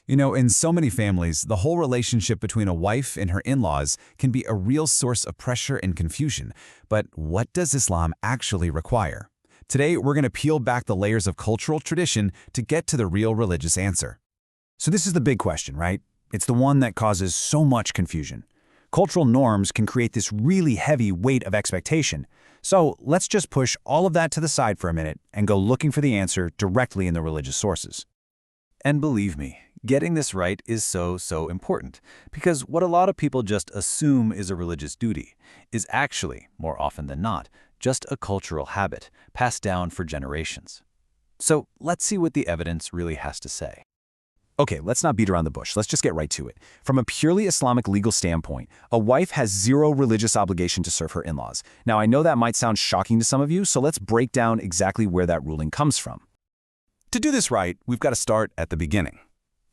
You know, in so many families, the whole relationship between a wife and her in-laws can be a real source of pressure and confusion. But what does Islam actually require? Today, we're going to peel back the layers of cultural tradition to get to the real religious answer. So this is the big question, right? It's the one that causes so much confusion. Cultural norms can create this really heavy weight of expectation. So let's just push all of that to the side for a minute and go looking for the answer directly in the religious sources. And believe me, getting this right is so important, because what a lot of people just assume is a religious duty is actually, more often than not, just a cultural habit passed down for generations. So let's see what the evidence really has to say. Okay, let's not beat around the bush. Let's just get right to it. From a purely Islamic legal standpoint, a wife has zero religious obligation to serve her in-laws. Now, I know that might sound shocking to some of you, so let's break down exactly where that ruling comes from. To do this right, we've got to start at the beginning.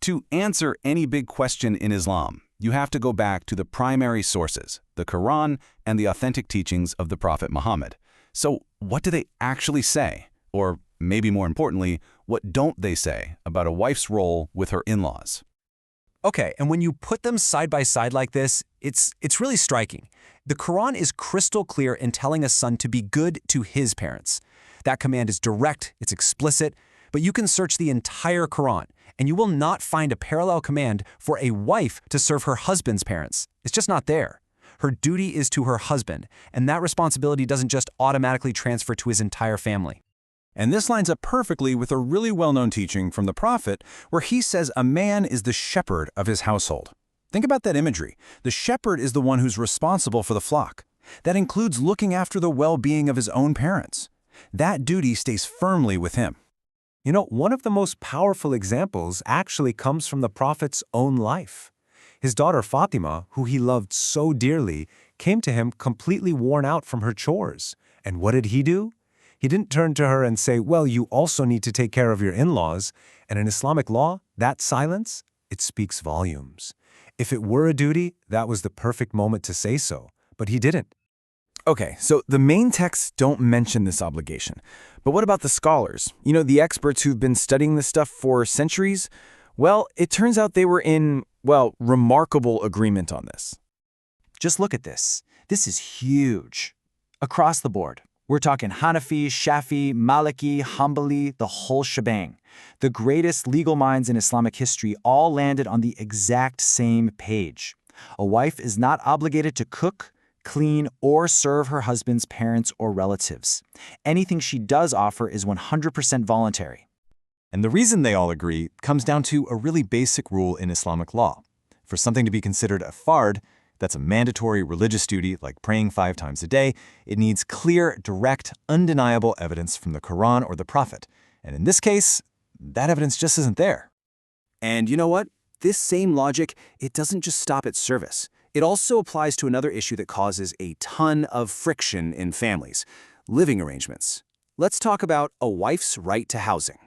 To answer any big question in Islam, you have to go back to the primary sources, the Quran and the authentic teachings of the Prophet Muhammad. So what do they actually say? Or maybe more importantly, what don't they say about a wife's role with her in-laws? Okay, and when you put them side by side like this, it's really striking. The Quran is crystal clear in telling a son to be good to his parents. That command is direct, it's explicit, but you can search the entire Quran, and you will not find a parallel command for a wife to serve her husband's parents. It's just not there. Her duty is to her husband, and that responsibility doesn't just automatically transfer to his entire family. And this lines up perfectly with a really well-known teaching from the Prophet, where he says a man is the shepherd of his household. Think about that imagery. The shepherd is the one who's responsible for the flock. That includes looking after the well-being of his own parents. That duty stays firmly with him. You know, one of the most powerful examples actually comes from the Prophet's own life. His daughter Fatima, who he loved so dearly, came to him completely worn out from her chores. And what did he do? He didn't turn to her and say, well, you also need to take care of your in-laws. And in Islamic law, that silence, it speaks volumes. If it were a duty, that was the perfect moment to say so. But he didn't. Okay, so the main texts don't mention this obligation. But what about the scholars? You know, the experts who've been studying this stuff for centuries? Well, it turns out they were in, well, remarkable agreement on this. Just look at this. This is huge. Across the board. We're talking Hanafi, Shafi, Maliki, Hanbali, the whole shebang. The greatest legal minds in Islamic history all landed on the exact same page. A wife is not obligated to cook, clean, or serve her husband's parents or relatives. Anything she does offer is 100% voluntary. And the reason they all agree comes down to a really basic rule in Islamic law. For something to be considered a fard, that's a mandatory religious duty like praying 5 times a day, it needs clear, direct, undeniable evidence from the Quran or the Prophet. And in this case, that evidence just isn't there. And you know what? This same logic, it doesn't just stop at service. It also applies to another issue that causes a ton of friction in families: living arrangements. Let's talk about a wife's right to housing.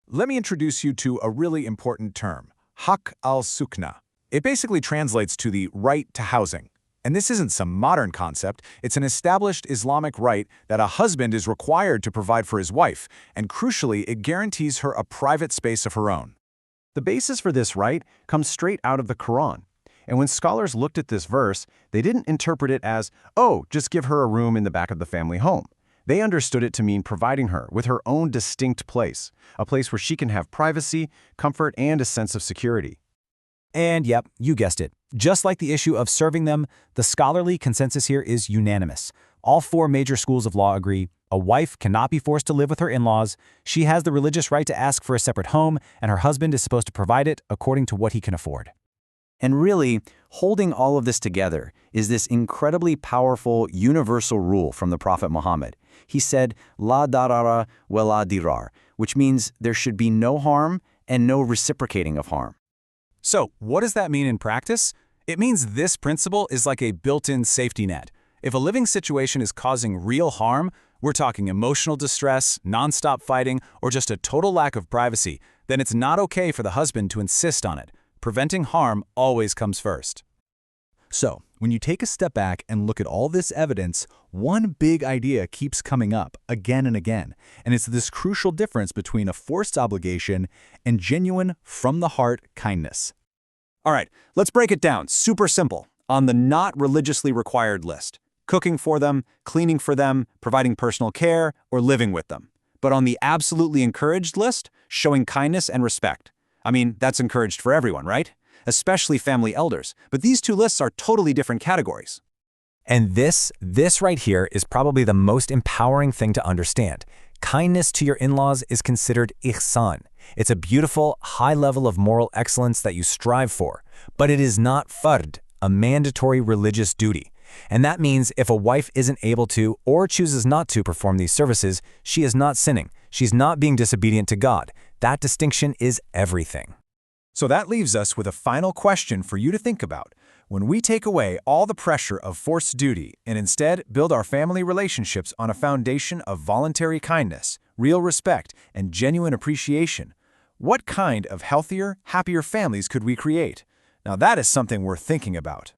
Let me introduce you to a really important term, haq al-sukna. It basically translates to the right to housing. And this isn't some modern concept, it's an established Islamic right that a husband is required to provide for his wife, and crucially, it guarantees her a private space of her own. The basis for this right comes straight out of the Quran. And when scholars looked at this verse, they didn't interpret it as, oh, just give her a room in the back of the family home. They understood it to mean providing her with her own distinct place, a place where she can have privacy, comfort, and a sense of security. And yep, you guessed it. Just like the issue of serving them, the scholarly consensus here is unanimous. All 4 major schools of law agree a wife cannot be forced to live with her in-laws, she has the religious right to ask for a separate home, and her husband is supposed to provide it according to what he can afford. And really, holding all of this together is this incredibly powerful universal rule from the Prophet Muhammad. He said, La darara wa la dirar, which means there should be no harm and no reciprocating of harm. So, what does that mean in practice? It means this principle is like a built-in safety net. If a living situation is causing real harm, we're talking emotional distress, nonstop fighting, or just a total lack of privacy, then it's not okay for the husband to insist on it. Preventing harm always comes first. So, when you take a step back and look at all this evidence, one big idea keeps coming up again and again, and it's this crucial difference between a forced obligation and genuine, from-the-heart kindness. All right, let's break it down. Super simple. On the not religiously required list, cooking for them, cleaning for them, providing personal care, or living with them. But on the absolutely encouraged list, showing kindness and respect. I mean, that's encouraged for everyone, right? Especially family elders. But these two lists are totally different categories. And this right here is probably the most empowering thing to understand. Kindness to your in-laws is considered ihsan. It's a beautiful, high level of moral excellence that you strive for. But it is not fard, a mandatory religious duty. And that means if a wife isn't able to or chooses not to perform these services, she is not sinning. She's not being disobedient to God. That distinction is everything. So that leaves us with a final question for you to think about. When we take away all the pressure of forced duty and instead build our family relationships on a foundation of voluntary kindness, real respect, and genuine appreciation, what kind of healthier, happier families could we create? Now that is something worth thinking about.